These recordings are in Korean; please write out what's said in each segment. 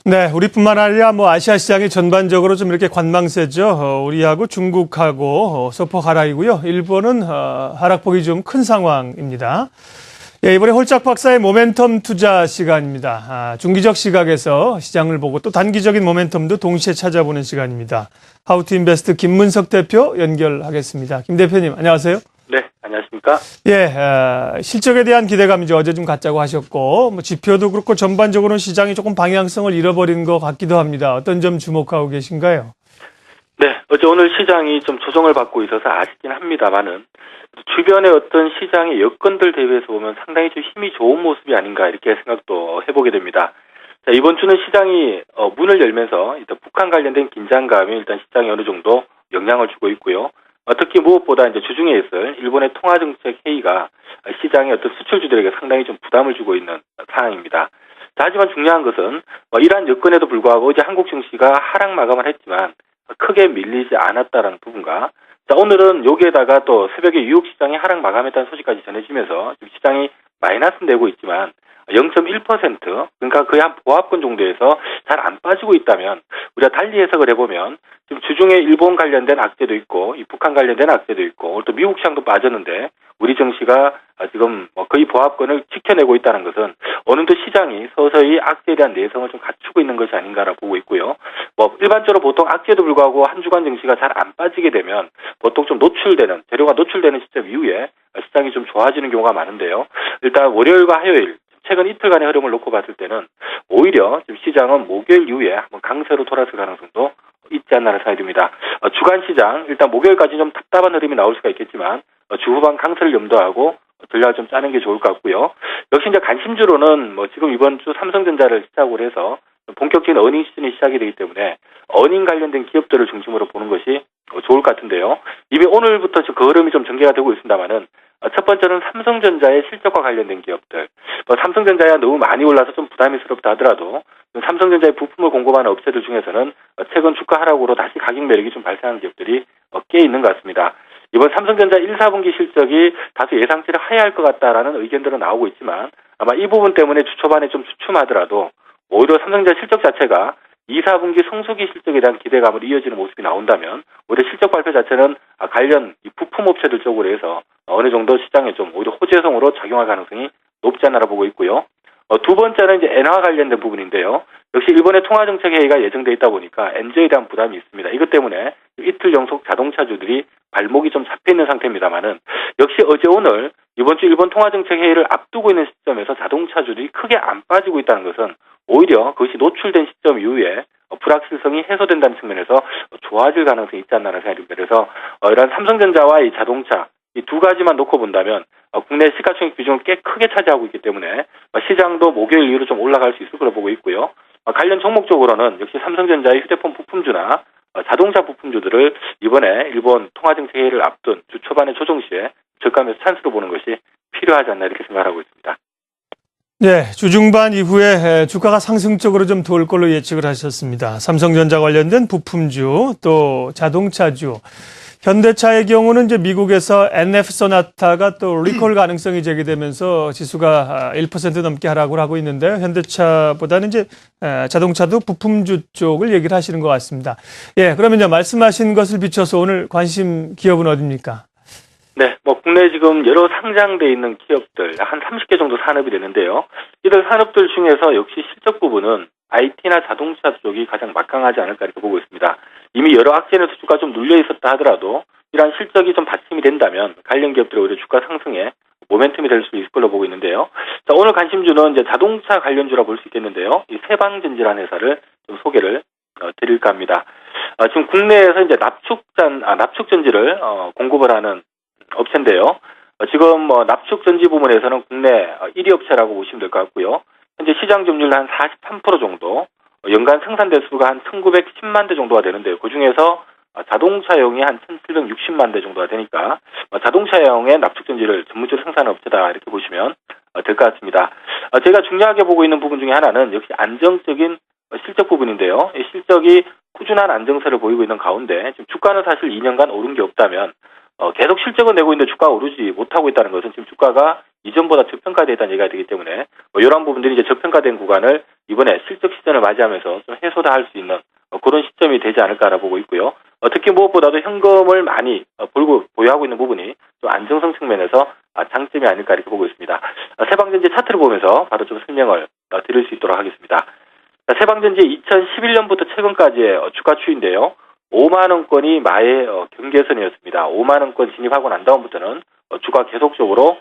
네, 우리뿐만 아니라 아시아 시장이 전반적으로 좀 이렇게 관망세죠. 우리하고 중국하고 소폭 하락이고요. 일본은 하락폭이 좀 큰 상황입니다. 예, 이번에 홀짝 박사의 모멘텀 투자 시간입니다. 중기적 시각에서 시장을 보고 또 단기적인 모멘텀도 동시에 찾아보는 시간입니다. 하우투인베스트 김문석 대표 연결하겠습니다. 김 대표님, 안녕하세요. 네, 안녕하십니까? 예, 실적에 대한 기대감 이제 어제 좀 갖자고 하셨고, 지표도 그렇고 전반적으로는 시장이 조금 방향성을 잃어버린 것 같기도 합니다. 어떤 점 주목하고 계신가요? 네, 어제 오늘 시장이 좀 조정을 받고 있어서 아쉽긴 합니다만은 주변의 어떤 시장의 여건들 대비해서 보면 상당히 좀 힘이 좋은 모습이 아닌가 이렇게 생각도 해보게 됩니다. 자, 이번 주는 시장이 문을 열면서 일단 북한 관련된 긴장감이 일단 시장에 어느 정도 영향을 주고 있고요. 특히 무엇보다 이제 주중에 있을 일본의 통화정책 회의가 시장의 어떤 수출주들에게 상당히 좀 부담을 주고 있는 상황입니다. 자, 하지만 중요한 것은 이러한 여건에도 불구하고 어제 한국 증시가 하락 마감을 했지만 크게 밀리지 않았다는 부분과 자, 오늘은 여기에다가 또 새벽에 뉴욕 시장이 하락 마감했다는 소식까지 전해지면서 지금 시장이 마이너스 내고 있지만 0.1% 그러니까 거의 한 보합권 정도에서 잘 안 빠지고 있다면 우리가 달리 해석을 해보면 지금 주중에 일본 관련된 악재도 있고 이 북한 관련된 악재도 있고 오늘 또 미국 시장도 빠졌는데 우리 증시가 지금 거의 보합권을 지켜내고 있다는 것은 어느덧 시장이 서서히 악재에 대한 내성을 좀 갖추고 있는 것이 아닌가라고 보고 있고요. 일반적으로 보통 악재도 불구하고 한 주간 증시가 잘 안 빠지게 되면 보통 좀 노출되는 재료가 노출되는 시점 이후에 시장이 좀 좋아지는 경우가 많은데요. 일단 월요일과 화요일 최근 이틀간의 흐름을 놓고 봤을 때는 오히려 지금 시장은 목요일 이후에 한번 강세로 돌아설 가능성도 있지 않나라는 생각이 듭니다. 주간 시장 일단 목요일까지 좀 답답한 흐름이 나올 수가 있겠지만 주 후반 강세를 염두하고 전략을 좀 짜는 게 좋을 것 같고요. 역시 이제 관심주로는 지금 이번 주 삼성전자를 시작으로 해서 본격적인 어닝 시즌이 시작이 되기 때문에 어닝 관련된 기업들을 중심으로 보는 것이 좋을 것 같은데요. 이미 오늘부터 그 흐름이 좀 전개가 되고 있습니다만은 첫 번째는 삼성전자의 실적과 관련된 기업들. 삼성전자야 너무 많이 올라서 좀 부담스럽다 하더라도 삼성전자의 부품을 공급하는 업체들 중에서는 최근 주가 하락으로 다시 가격 매력이 좀 발생하는 기업들이 꽤 있는 것 같습니다. 이번 삼성전자 1, 4분기 실적이 다소 예상치를 하회할 것 같다라는 의견들은 나오고 있지만 아마 이 부분 때문에 주 초반에 좀 주춤하더라도 오히려 삼성전자 실적 자체가 2, 4분기 성수기 실적에 대한 기대감으로 이어지는 모습이 나온다면 오히려 실적 발표 자체는 관련 이 부품 업체들 쪽으로 해서 어느 정도 시장에 좀 오히려 호재성으로 작용할 가능성이 높지 않나라 보고 있고요. 두 번째는 이제 엔화 관련된 부분인데요. 역시 일본의 통화정책 회의가 예정돼 있다 보니까 엔저에 대한 부담이 있습니다. 이것 때문에 이틀 연속 자동차주들이 발목이 좀 잡혀 있는 상태입니다만은 역시 어제 오늘 이번 주 일본 통화정책 회의를 앞두고 있는 시점에서 자동차주들이 크게 안 빠지고 있다는 것은 오히려 그것이 노출된 시점 이후에 불확실성이 해소된다는 측면에서 좋아질 가능성이 있지 않나라는 생각이 듭니다. 그래서 이런 삼성전자와 이 자동차 이 두 가지만 놓고 본다면 국내 시가총액 비중을 꽤 크게 차지하고 있기 때문에 시장도 목요일 이후로 좀 올라갈 수 있을 거로 보고 있고요. 관련 종목적으로는 역시 삼성전자의 휴대폰 부품주나 자동차 부품주들을 이번에 일본 통화정책 회의를 앞둔 주 초반의 조정 시에 저가면서 찬스로 보는 것이 필요하지 않나 이렇게 생각하고 있습니다. 네, 주중반 이후에 주가가 상승적으로 좀 돌 걸로 예측을 하셨습니다. 삼성전자 관련된 부품주, 또 자동차주. 현대차의 경우는 이제 미국에서 NF 소나타가 또 리콜 가능성이 제기되면서 지수가 1% 넘게 하락을 하고 있는데요. 현대차보다는 이제 자동차도 부품주 쪽을 얘기를 하시는 것 같습니다. 예, 그러면 이제 말씀하신 것을 비춰서 오늘 관심 기업은 어디입니까? 네, 국내에 지금 여러 상장돼 있는 기업들 한 30개 정도 산업이 되는데요. 이들 산업들 중에서 역시 실적 부분은 IT나 자동차 쪽이 가장 막강하지 않을까 이렇게 보고 있습니다. 이미 여러 악재에서 주가 좀 눌려 있었다 하더라도 이러한 실적이 좀 받침이 된다면 관련 기업들의 오히려 주가 상승에 모멘텀이 될 수 있을 걸로 보고 있는데요. 자, 오늘 관심주는 이제 자동차 관련주라 볼 수 있겠는데요. 이 세방전지라는 회사를 좀 소개를 드릴까 합니다. 지금 국내에서 이제 납축전지를 공급을 하는 업체인데요. 지금 납축전지 부문에서는 국내 1위 업체라고 보시면 될 것 같고요. 현재 시장 점유율 한 43% 정도, 연간 생산 대수가 한 1910만 대 정도가 되는데요. 그중에서 자동차용이 한 1760만 대 정도가 되니까 자동차용의 납축전지를 전문적으로 생산하는 업체다 이렇게 보시면 될 것 같습니다. 제가 중요하게 보고 있는 부분 중에 하나는 역시 안정적인 실적 부분인데요. 이 실적이 꾸준한 안정세를 보이고 있는 가운데 지금 주가는 사실 2년간 오른 게 없다면 계속 실적은 내고 있는데 주가가 오르지 못하고 있다는 것은 지금 주가가 이전보다 저평가되어 있다는 얘기가 되기 때문에 이러한 부분들이 이제 저평가된 구간을 이번에 실적 시즌을 맞이하면서 좀 해소다 할 수 있는 그런 시점이 되지 않을까라 보고 있고요. 특히 무엇보다도 현금을 많이 보유하고 있는 부분이 좀 안정성 측면에서 장점이 아닐까 이렇게 보고 있습니다. 세방전지 차트를 보면서 바로 좀 설명을 드릴 수 있도록 하겠습니다. 세방전지 2011년부터 최근까지의 주가 추이인데요. 5만 원권이 마의 경계선이었습니다. 5만 원권 진입하고 난 다음부터는 주가 계속적으로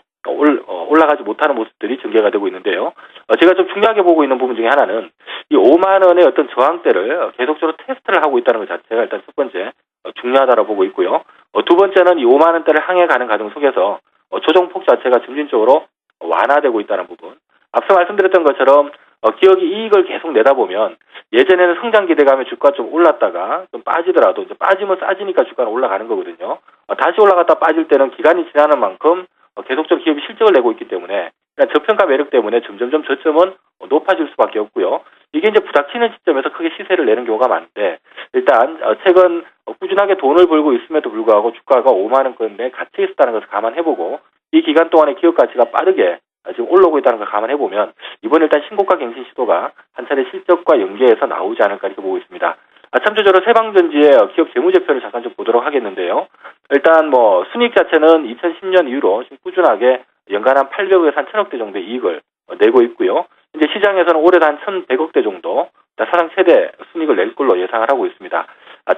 올라가지 못하는 모습들이 전개가 되고 있는데요. 제가 좀 중요하게 보고 있는 부분 중에 하나는 이 5만 원의 어떤 저항대를 계속적으로 테스트를 하고 있다는 것 자체가 일단 첫 번째 중요하다고 보고 있고요. 두 번째는 이 5만 원대를 향해 가는 과정 속에서 조정폭 자체가 점진적으로 완화되고 있다는 부분. 앞서 말씀드렸던 것처럼 기업이 이익을 계속 내다보면 예전에는 성장 기대감에 주가 좀 올랐다가 좀 빠지더라도 이제 빠지면 싸지니까 주가는 올라가는 거거든요. 다시 올라갔다 빠질 때는 기간이 지나는 만큼 계속적으로 기업이 실적을 내고 있기 때문에 저평가 매력 때문에 점점점 저점은 높아질 수밖에 없고요. 이게 이제 부닥치는 시점에서 크게 시세를 내는 경우가 많은데 일단 최근 꾸준하게 돈을 벌고 있음에도 불구하고 주가가 5만 원권에 갇혀 있었다는 것을 감안해보고 이 기간 동안에 기업 가치가 빠르게 지금 올라오고 있다는 걸 감안해보면 이번 일단 신고가 갱신 시도가 한 차례 실적과 연계해서 나오지 않을까 이렇게 보고 있습니다. 참조적으로 세방전지의 기업 재무제표를 잠깐 좀 보도록 하겠는데요. 일단 순이익 자체는 2010년 이후로 지금 꾸준하게 연간 한 800억에서 한 1000억대 정도의 이익을 내고 있고요. 이제 시장에서는 올해도 한 1100억대 정도 사상 최대 순이익을 낼 걸로 예상을 하고 있습니다.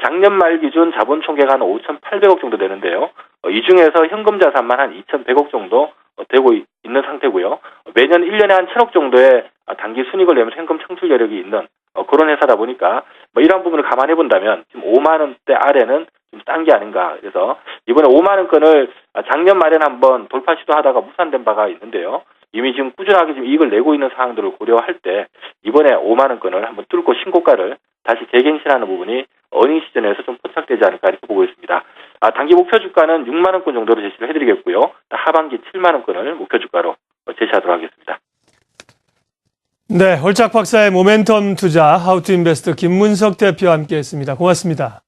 작년 말 기준 자본 총계가 한 5,800억 정도 되는데요. 이 중에서 현금 자산만 한 2,100억 정도 되고 있는 상태고요. 매년 1년에 한 1,000억 정도의 단기 순이익을 내면서 현금 창출 여력이 있는 그런 회사다 보니까 이러한 부분을 감안해 본다면 지금 5만 원대 아래는 좀 싼 게 아닌가. 그래서 이번에 5만 원권을 작년 말에는 한번 돌파 시도하다가 무산된 바가 있는데요. 이미 지금 꾸준하게 지금 이익을 내고 있는 상황들을 고려할 때 이번에 5만 원권을 한번 뚫고 신고가를 다시 재갱신하는 부분이 어닝 시즌에서 좀 포착되지 않을까 이렇게 보고 있습니다. 단기 목표 주가는 6만 원권 정도로 제시를 해드리겠고요. 하반기 7만 원권을 목표 주가로 제시하도록 하겠습니다. 네, 홀짝 박사의 모멘텀 투자 하우투인베스트 김문석 대표와 함께했습니다. 고맙습니다.